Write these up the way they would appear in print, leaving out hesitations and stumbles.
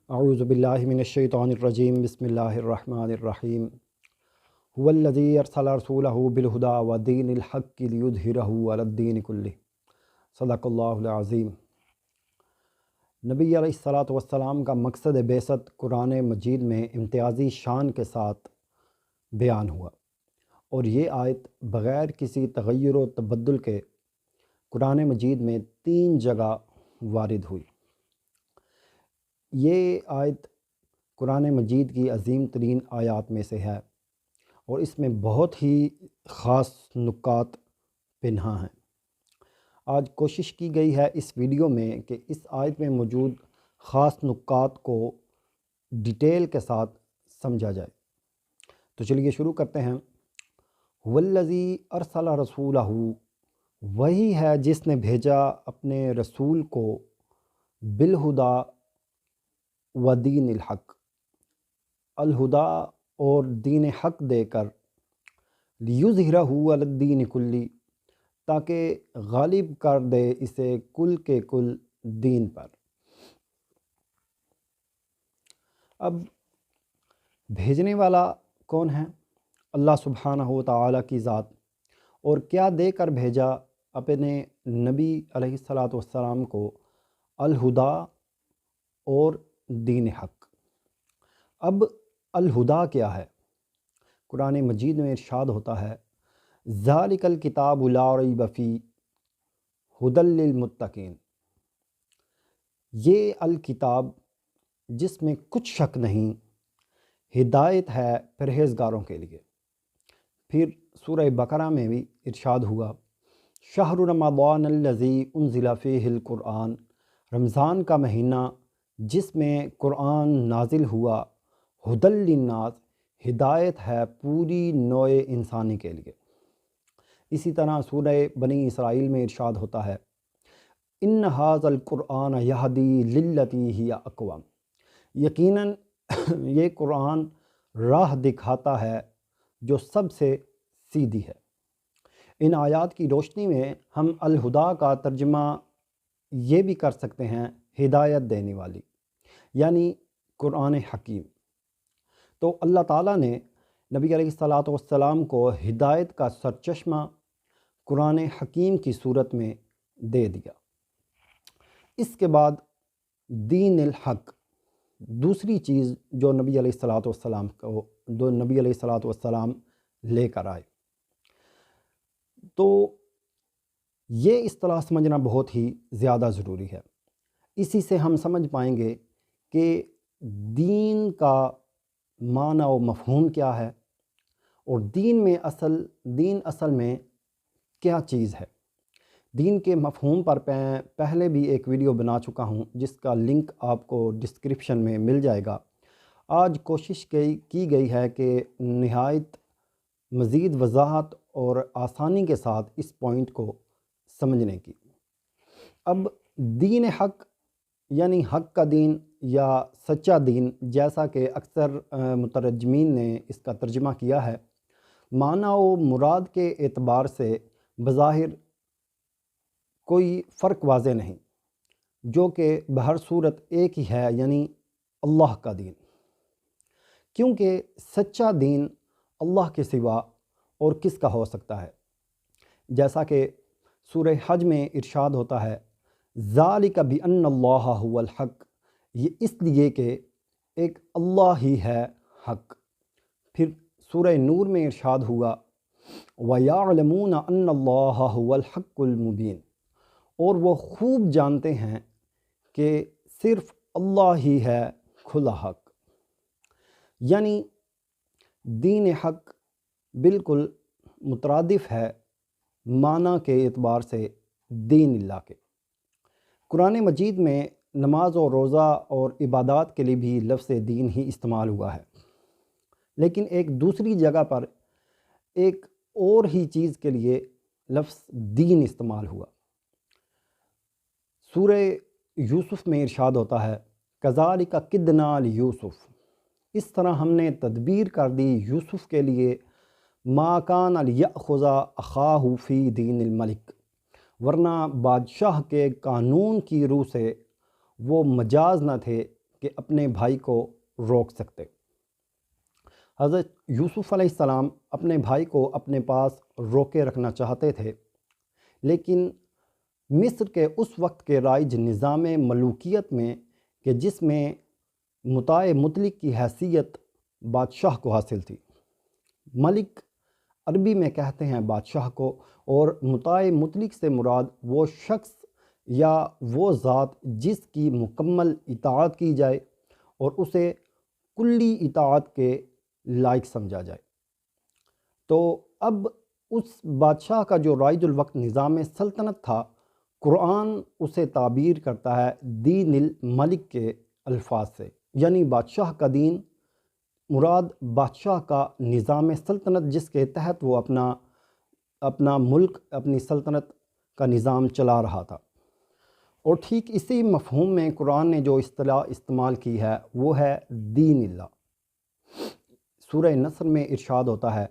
اعوذ باللہ من الشیطان الرجیم بسم اللہ الرحمن الرحیم هو الذی ارسل رسولہ بالہدی ودین الحق لیظہرہ علی الدین کلہ صدق اللہ العظیم۔ نبی علیہ الصلاۃ والسلام کا مقصد بعثت قرآن مجید میں امتیازی شان کے ساتھ بیان ہوا، اور یہ آیت بغیر کسی تغیر و تبدل کے قرآن مجید میں 3 جگہ وارد ہوئی۔ یہ آیت قرآن مجید کی عظیم ترین آیات میں سے ہے، اور اس میں بہت ہی خاص نکات پنہاں ہیں۔ آج کوشش کی گئی ہے اس ویڈیو میں کہ اس آیت میں موجود خاص نکات کو ڈیٹیل کے ساتھ سمجھا جائے۔ تو چلیے شروع کرتے ہیں۔ والذی ارسل رسولہ، وہی ہے جس نے بھیجا اپنے رسول کو بالہدا و دین الحق، الہدا اور دین حق دے کر، لیظہرہ علی الدین کلی، تاکہ غالب کر دے اسے کل کے کل دین پر۔ اب بھیجنے والا کون ہے؟ اللہ سبحانہ و تعالیٰ کی ذات۔ اور کیا دے کر بھیجا اپنے نبی علیہ الصلاۃ والسلام کو؟ الہدا اور دین حق۔ اب الہدا کیا ہے؟ قرآن مجید میں ارشاد ہوتا ہے، ذالک الکتاب لا ریب فیہ ھدی للمتقین۔ یہ الکتاب جس میں کچھ شک نہیں، ہدایت ہے پرہیزگاروں کے لیے۔ پھر سورہ بقرہ میں بھی ارشاد ہوا، شہر رمضان الذی انزل فیہ القرآن، رمضان کا مہینہ جس میں قرآن نازل ہوا، ھدی للناس، ہدایت ہے پوری نوع انسانی کے لیے۔ اسی طرح سورہ بنی اسرائیل میں ارشاد ہوتا ہے، ان ھذا القرآن یہدی للتی ہی اقوم، یقیناً یہ قرآن راہ دکھاتا ہے جو سب سے سیدھی ہے۔ ان آیات کی روشنی میں ہم الہدا کا ترجمہ یہ بھی کر سکتے ہیں، ہدایت دینے والی، یعنی قرآن حکیم۔ تو اللہ تعالیٰ نے نبی علیہ الصلاۃ والسلام کو ہدایت کا سرچشمہ قرآن حکیم کی صورت میں دے دیا۔ اس کے بعد دین الحق، دوسری چیز جو نبی علیہ الصلاۃ والسلام لے کر آئے۔ تو یہ اصطلاح سمجھنا بہت ہی زیادہ ضروری ہے۔ اسی سے ہم سمجھ پائیں گے کہ دین کا معنی و مفہوم کیا ہے، اور دین اصل میں کیا چیز ہے۔ دین کے مفہوم پر پہلے بھی ایک ویڈیو بنا چکا ہوں، جس کا لنک آپ کو ڈسکرپشن میں مل جائے گا۔ آج کوشش کی گئی ہے کہ نہایت مزید وضاحت اور آسانی کے ساتھ اس پوائنٹ کو سمجھنے کی۔ اب دین حق یعنی حق کا دین یا سچا دین، جیسا کہ اکثر مترجمین نے اس کا ترجمہ کیا ہے، معنی و مراد کے اعتبار سے بظاہر کوئی فرق واضح نہیں، جو کہ بہر صورت ایک ہی ہے، یعنی اللہ کا دین۔ کیونکہ سچا دین اللہ کے سوا اور کس کا ہو سکتا ہے؟ جیسا کہ سورہ حج میں ارشاد ہوتا ہے، ذالک بان اللہ ھو الحق، یہ اس لیے کہ ایک اللہ ہی ہے حق۔ پھر سورہ نور میں ارشاد ہوا، وَيَعْلَمُونَ أَنَّ اللَّهَ هُوَ الْحَقُّ الْمُبِينُ، اور وہ خوب جانتے ہیں کہ صرف اللہ ہی ہے کھلا حق۔ یعنی دین حق بالکل مترادف ہے معنی کے اعتبار سے دین اللہ کے۔ قرآن مجید میں نماز و روزہ اور عبادات کے لیے بھی لفظ دین ہی استعمال ہوا ہے، لیکن ایک دوسری جگہ پر ایک اور ہی چیز کے لیے لفظ دین استعمال ہوا۔ سورہ یوسف میں ارشاد ہوتا ہے، کذالک کدنا لیوسف، اس طرح ہم نے تدبیر کر دی یوسف کے لیے، ما کان لیأخذ اخاہ فی دین الملک، ورنہ بادشاہ کے قانون کی روح سے وہ مجاز نہ تھے کہ اپنے بھائی کو روک سکتے۔ حضرت یوسف علیہ السلام اپنے بھائی کو اپنے پاس روکے رکھنا چاہتے تھے، لیکن مصر کے اس وقت کے رائج نظام ملوکیت میں کہ جس میں متاع مطلق کی حیثیت بادشاہ کو حاصل تھی، ملک عربی میں کہتے ہیں بادشاہ کو، اور متاع مطلق سے مراد وہ شخص یا وہ ذات جس کی مکمل اطاعت کی جائے اور اسے کلی اطاعت کے لائق سمجھا جائے۔ تو اب اس بادشاہ کا جو رائج الوقت نظام سلطنت تھا، قرآن اسے تعبیر کرتا ہے دین الملک کے الفاظ سے، یعنی بادشاہ کا دین مراد بادشاہ کا نظام سلطنت جس کے تحت وہ اپنا ملک، اپنی سلطنت کا نظام چلا رہا تھا۔ اور ٹھیک اسی مفہوم میں قرآن نے جو اصطلاح استعمال کی ہے وہ ہے دین اللہ۔ سورہ نصر میں ارشاد ہوتا ہے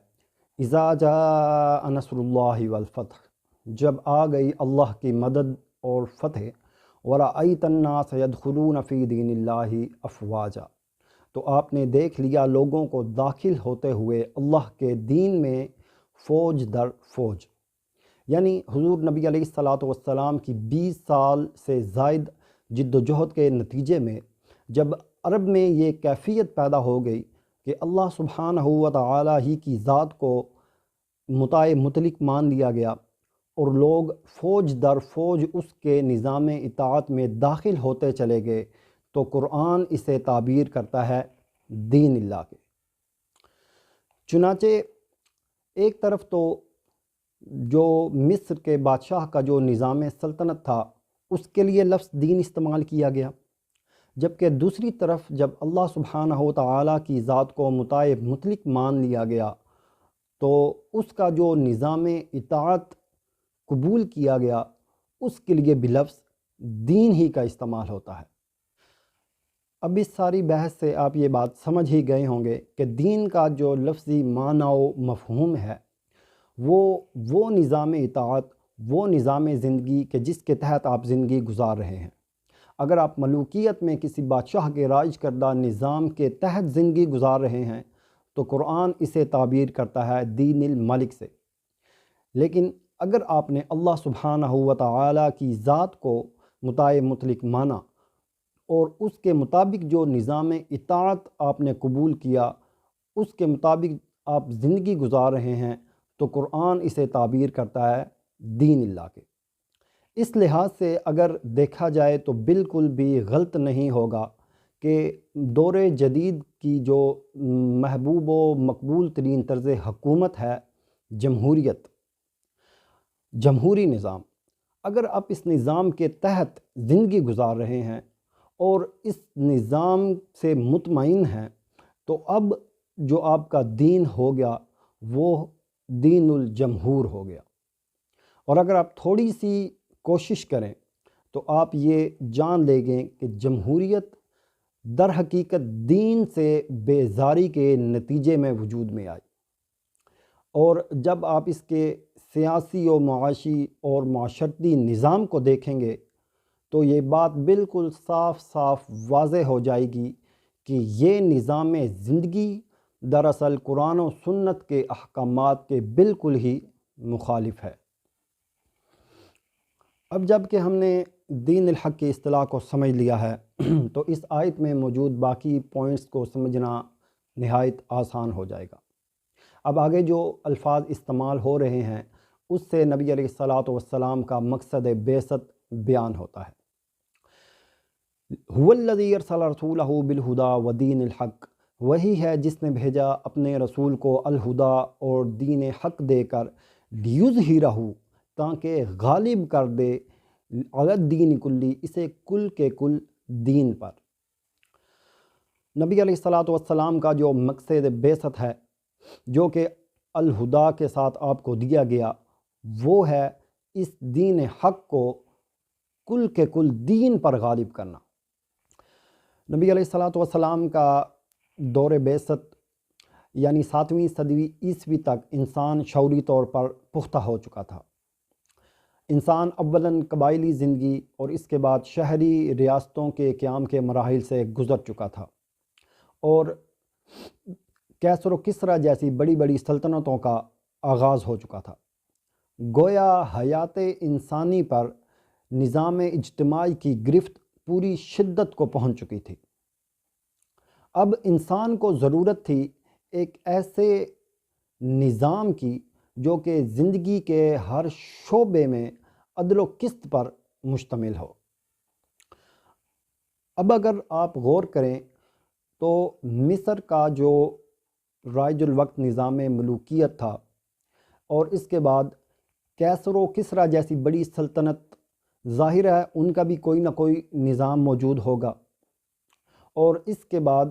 اذا جاء نصر اللہ والفتح، جب آ گئی اللہ کی مدد اور فتح، ورأیت الناس يدخلون فی دین اللہ افواجا، تو آپ نے دیکھ لیا لوگوں کو داخل ہوتے ہوئے اللہ کے دین میں فوج در فوج، یعنی حضور نبی علیہ السلام کی 20 سال سے زائد جد و جہد کے نتیجے میں جب عرب میں یہ کیفیت پیدا ہو گئی کہ اللہ سبحانہ و تعالی ہی کی ذات کو متاع مطلق مان لیا گیا اور لوگ فوج در فوج اس کے نظام اطاعت میں داخل ہوتے چلے گئے، تو قرآن اسے تعبیر کرتا ہے دین اللہ کے۔ چنانچہ ایک طرف تو جو مصر کے بادشاہ کا جو نظام سلطنت تھا اس کے لیے لفظ دین استعمال کیا گیا، جبکہ دوسری طرف جب اللہ سبحانہ و تعالیٰ کی ذات کو متاع مطلق مان لیا گیا تو اس کا جو نظام اطاعت قبول کیا گیا اس کے لیے بھی لفظ دین ہی کا استعمال ہوتا ہے۔ اب اس ساری بحث سے آپ یہ بات سمجھ ہی گئے ہوں گے کہ دین کا جو لفظی معنی و مفہوم ہے وہ نظام اطاعت، وہ نظام زندگی کہ جس کے تحت آپ زندگی گزار رہے ہیں۔ اگر آپ ملوکیت میں کسی بادشاہ کے رائج کردہ نظام کے تحت زندگی گزار رہے ہیں تو قرآن اسے تعبیر کرتا ہے دین الملک سے، لیکن اگر آپ نے اللہ سبحانہ و تعالیٰ کی ذات کو متاع مطلق مانا اور اس کے مطابق جو نظام اطاعت آپ نے قبول کیا، اس کے مطابق آپ زندگی گزار رہے ہیں، تو قرآن اسے تعبیر کرتا ہے دین اللہ کے۔ اس لحاظ سے اگر دیکھا جائے تو بالکل بھی غلط نہیں ہوگا کہ دور جدید کی جو محبوب و مقبول ترین طرز حکومت ہے جمہوریت، جمہوری نظام، اگر آپ اس نظام کے تحت زندگی گزار رہے ہیں اور اس نظام سے مطمئن ہیں، تو اب جو آپ کا دین ہو گیا وہ دین الجمہور ہو گیا۔ اور اگر آپ تھوڑی سی کوشش کریں تو آپ یہ جان لیں گے کہ جمہوریت در حقیقت دین سے بیزاری کے نتیجے میں وجود میں آئی، اور جب آپ اس کے سیاسی و معاشی اور معاشرتی نظام کو دیکھیں گے تو یہ بات بالکل صاف صاف واضح ہو جائے گی کہ یہ نظام زندگی دراصل قرآن و سنت کے احکامات کے بالکل ہی مخالف ہے۔ اب جب کہ ہم نے دین الحق کی اصطلاح کو سمجھ لیا ہے تو اس آیت میں موجود باقی پوائنٹس کو سمجھنا نہایت آسان ہو جائے گا۔ اب آگے جو الفاظ استعمال ہو رہے ہیں اس سے نبی علیہ السلام کا مقصد بعثت بیان ہوتا ہے۔ هو الذی ارسل رسولہ بالہدی ودین الحق، وہی ہے جس نے بھیجا اپنے رسول کو الہدا اور دین حق دے کر، لیظہرہ، تاکہ غالب کر دے، علی الدین کلی، اسے کل کے کل دین پر۔ نبی علیہ السلام کا جو مقصد بعثت ہے جو کہ الہدا کے ساتھ آپ کو دیا گیا، وہ ہے اس دین حق کو کل کے کل دین پر غالب کرنا۔ نبی علیہ السلام کا دور بعثت یعنی 7ویں صدی عیسوی تک انسان شعوری طور پر پختہ ہو چکا تھا، انسان اولاً قبائلی زندگی اور اس کے بعد شہری ریاستوں کے قیام کے مراحل سے گزر چکا تھا، اور کیسر و کسریٰ جیسی بڑی بڑی سلطنتوں کا آغاز ہو چکا تھا۔ گویا حیات انسانی پر نظام اجتماعی کی گرفت پوری شدت کو پہنچ چکی تھی۔ اب انسان کو ضرورت تھی ایک ایسے نظام کی جو کہ زندگی کے ہر شعبے میں عدل و قسط پر مشتمل ہو۔ اب اگر آپ غور کریں تو مصر کا جو رائج الوقت نظام ملوکیت تھا، اور اس کے بعد کیسر و کسریٰ جیسی بڑی سلطنت، ظاہر ہے ان کا بھی کوئی نہ کوئی نظام موجود ہوگا، اور اس کے بعد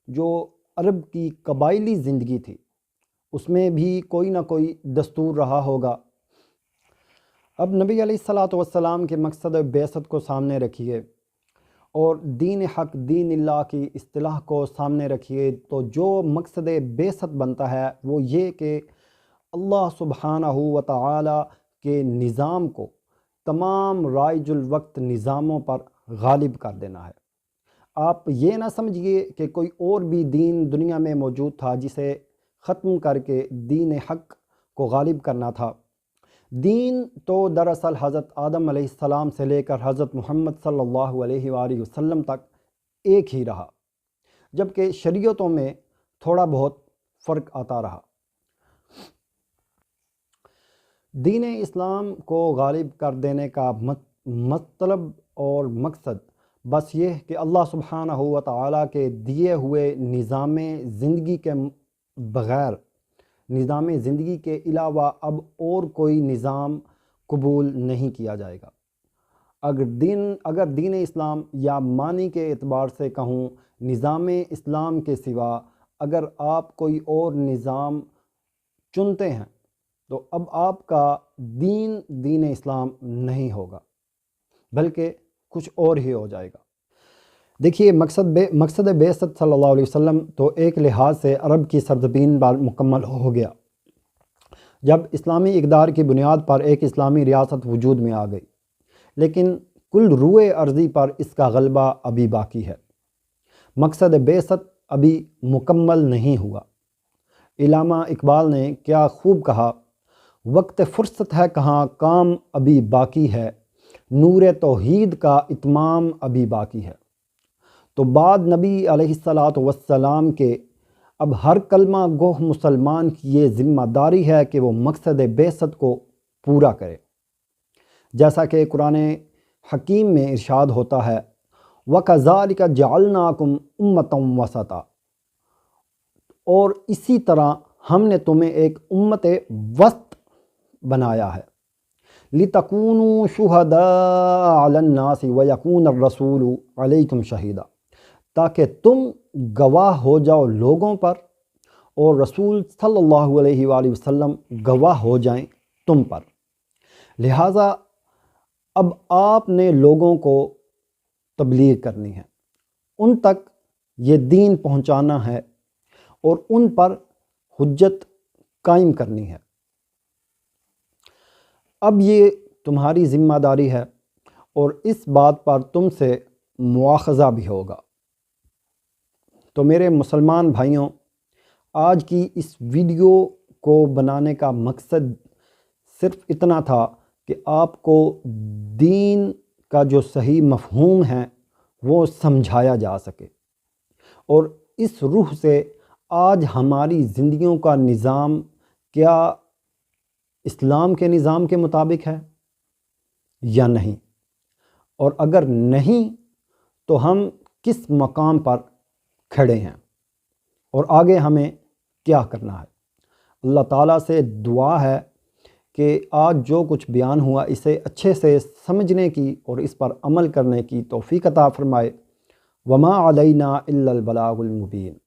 جو عرب کی قبائلی زندگی تھی اس میں بھی کوئی نہ کوئی دستور رہا ہوگا۔ اب نبی علیہ الصلاۃ والسلام کے مقصد بعثت کو سامنے رکھیے اور دین حق دین اللہ کی اصطلاح کو سامنے رکھیے، تو جو مقصد بعثت بنتا ہے وہ یہ کہ اللہ سبحانہ و تعالی کے نظام کو تمام رائج الوقت نظاموں پر غالب کر دینا ہے۔ آپ یہ نہ سمجھیے کہ کوئی اور بھی دین دنیا میں موجود تھا جسے ختم کر کے دین حق کو غالب کرنا تھا۔ دین تو دراصل حضرت آدم علیہ السلام سے لے کر حضرت محمد صلی اللہ علیہ وآلہ وسلم تک ایک ہی رہا، جبکہ شریعتوں میں تھوڑا بہت فرق آتا رہا۔ دین اسلام کو غالب کر دینے کا مطلب اور مقصد بس یہ کہ اللہ سبحانہ و تعالیٰ کے دیے ہوئے نظام زندگی کے بغیر، نظام زندگی کے علاوہ اب اور کوئی نظام قبول نہیں کیا جائے گا۔ اگر دین اسلام یا معنی کے اعتبار سے کہوں نظام اسلام کے سوا اگر آپ کوئی اور نظام چنتے ہیں تو اب آپ کا دین اسلام نہیں ہوگا، بلکہ کچھ اور ہی ہو جائے گا۔ دیکھیے مقصد بعثت صلی اللہ علیہ وسلم تو ایک لحاظ سے عرب کی سرزمین پر مکمل ہو گیا جب اسلامی اقدار کی بنیاد پر ایک اسلامی ریاست وجود میں آ گئی، لیکن کل روئے ارضی پر اس کا غلبہ ابھی باقی ہے۔ مقصد بعثت ابھی مکمل نہیں ہوا۔ علامہ اقبال نے کیا خوب کہا، وقت فرصت ہے کہاں کام ابھی باقی ہے، نور توحید کا اتمام ابھی باقی ہے۔ تو بعد نبی علیہ الصلاۃ والسلام کے اب ہر کلمہ گوہ مسلمان کی یہ ذمہ داری ہے کہ وہ مقصد بعثت کو پورا کرے، جیسا کہ قرآن حکیم میں ارشاد ہوتا ہے وَكَذَلِكَ جَعَلْنَاكُمْ أُمَّةً وَسَطًا، اور اسی طرح ہم نے تمہیں ایک امت وسط بنایا ہے، لِتَكُونُوا شُهَدَاءَ عَلَى النَّاسِ وَيَكُونَ الرَّسُولُ عَلَيْكُمْ شَهِيدًا، تاکہ تم گواہ ہو جاؤ لوگوں پر اور رسول صلی اللہ علیہ وآلہ وسلم گواہ ہو جائیں تم پر۔ لہٰذا اب آپ نے لوگوں کو تبلیغ کرنی ہے، ان تک یہ دین پہنچانا ہے اور ان پر حجت قائم کرنی ہے۔ اب یہ تمہاری ذمہ داری ہے اور اس بات پر تم سے مواخذہ بھی ہوگا۔ تو میرے مسلمان بھائیوں، آج کی اس ویڈیو کو بنانے کا مقصد صرف اتنا تھا کہ آپ کو دین کا جو صحیح مفہوم ہے وہ سمجھایا جا سکے، اور اس روح سے آج ہماری زندگیوں کا نظام کیا اسلام کے نظام کے مطابق ہے یا نہیں، اور اگر نہیں تو ہم کس مقام پر کھڑے ہیں اور آگے ہمیں کیا کرنا ہے۔ اللہ تعالیٰ سے دعا ہے کہ آج جو کچھ بیان ہوا اسے اچھے سے سمجھنے کی اور اس پر عمل کرنے کی توفیق عطا فرمائے۔ وما علینا الا البلاغ المبین۔